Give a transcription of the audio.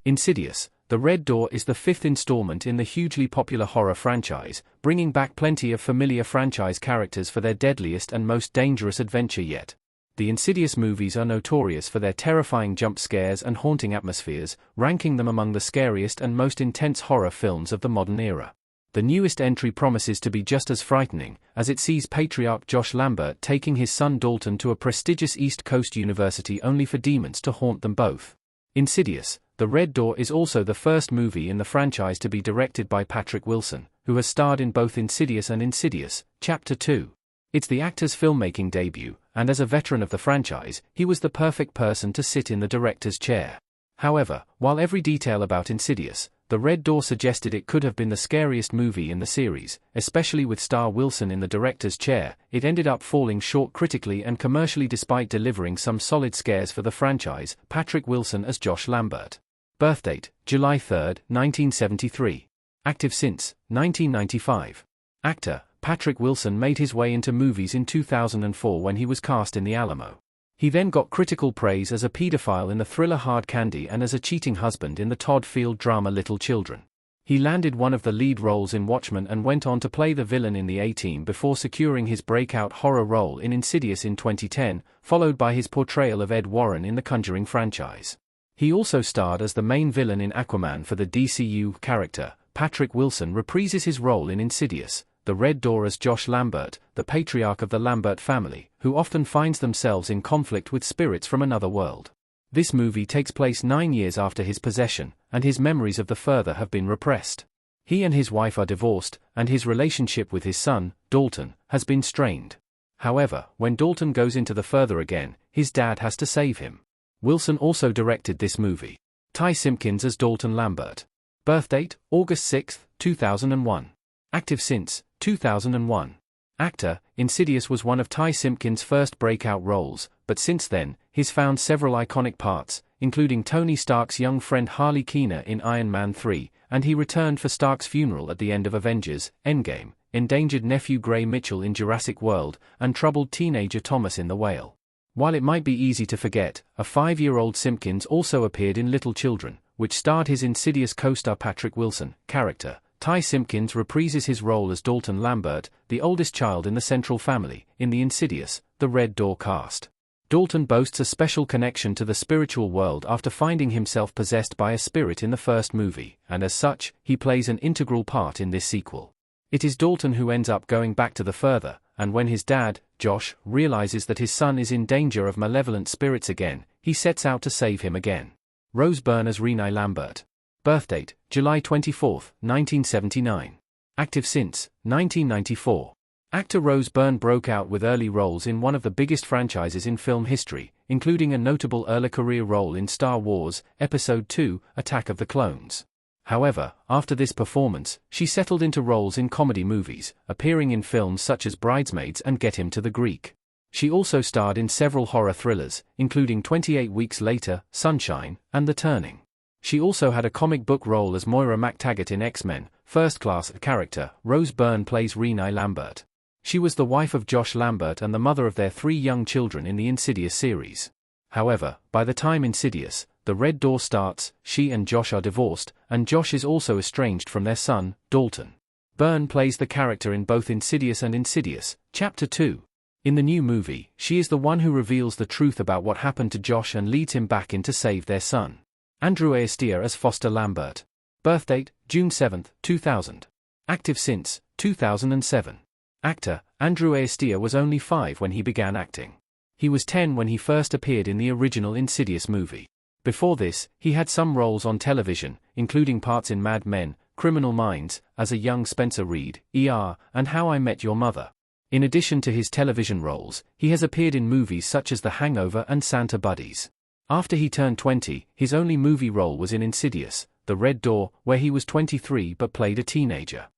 Insidious, The Red Door is the fifth installment in the hugely popular horror franchise, bringing back plenty of familiar franchise characters for their deadliest and most dangerous adventure yet. The Insidious movies are notorious for their terrifying jump scares and haunting atmospheres, ranking them among the scariest and most intense horror films of the modern era. The newest entry promises to be just as frightening, as it sees patriarch Josh Lambert taking his son Dalton to a prestigious East Coast university only for demons to haunt them both. Insidious, The Red Door is also the first movie in the franchise to be directed by Patrick Wilson, who has starred in both Insidious and Insidious, Chapter 2. It's the actor's filmmaking debut, and as a veteran of the franchise, he was the perfect person to sit in the director's chair. However, while every detail about Insidious, The Red Door suggested it could have been the scariest movie in the series, especially with star Wilson in the director's chair, it ended up falling short critically and commercially despite delivering some solid scares for the franchise. Patrick Wilson as Josh Lambert. Birthdate, July 3, 1973. Active since 1995. Actor Patrick Wilson made his way into movies in 2004 when he was cast in The Alamo. He then got critical praise as a pedophile in the thriller Hard Candy and as a cheating husband in the Todd Field drama Little Children. He landed one of the lead roles in Watchmen and went on to play the villain in The A-Team before securing his breakout horror role in Insidious in 2010, followed by his portrayal of Ed Warren in the Conjuring franchise. He also starred as the main villain in Aquaman for the DCU character. Patrick Wilson reprises his role in Insidious, The Red Door as Josh Lambert, the patriarch of the Lambert family, who often finds themselves in conflict with spirits from another world. This movie takes place 9 years after his possession, and his memories of the further have been repressed. He and his wife are divorced, and his relationship with his son, Dalton, has been strained. However, when Dalton goes into the further again, his dad has to save him. Wilson also directed this movie. Ty Simpkins as Dalton Lambert. Birthdate, August 6, 2001. Active since 2001. Actor, Insidious was one of Ty Simpkins' first breakout roles, but since then, he's found several iconic parts, including Tony Stark's young friend Harley Keener in Iron Man 3, and he returned for Stark's funeral at the end of Avengers: Endgame, endangered nephew Gray Mitchell in Jurassic World, and troubled teenager Thomas in The Whale. While it might be easy to forget, a 5-year-old Simpkins also appeared in Little Children, which starred his Insidious co-star Patrick Wilson. Character: Ty Simpkins reprises his role as Dalton Lambert, the oldest child in the central family, in the Insidious, The Red Door cast. Dalton boasts a special connection to the spiritual world after finding himself possessed by a spirit in the first movie, and as such, he plays an integral part in this sequel. It is Dalton who ends up going back to the further, and when his dad, Josh, realizes that his son is in danger of malevolent spirits again, he sets out to save him again. Rose Byrne as Renee Lambert. Birthdate, July 24, 1979. Active since 1994. Actor Rose Byrne broke out with early roles in one of the biggest franchises in film history, including a notable early career role in Star Wars, Episode II, Attack of the Clones. However, after this performance, she settled into roles in comedy movies, appearing in films such as Bridesmaids and Get Him to the Greek. She also starred in several horror thrillers, including 28 Weeks Later, Sunshine, and The Turning. She also had a comic book role as Moira MacTaggert in X-Men, First Class. Character: Rose Byrne plays Renee Lambert. She was the wife of Josh Lambert and the mother of their 3 young children in the Insidious series. However, by the time Insidious, The Red Door starts, she and Josh are divorced, and Josh is also estranged from their son, Dalton. Byrne plays the character in both Insidious and Insidious, Chapter 2. In the new movie, she is the one who reveals the truth about what happened to Josh and leads him back in to save their son. Andrew Aestia as Foster Lambert. Birthdate, June 7, 2000. Active since 2007. Actor, Andrew Aestia was only 5 when he began acting. He was 10 when he first appeared in the original Insidious movie. Before this, he had some roles on television, including parts in Mad Men, Criminal Minds, as a young Spencer Reid, ER, and How I Met Your Mother. In addition to his television roles, he has appeared in movies such as The Hangover and Santa Buddies. After he turned 20, his only movie role was in Insidious, The Red Door, where he was 23 but played a teenager.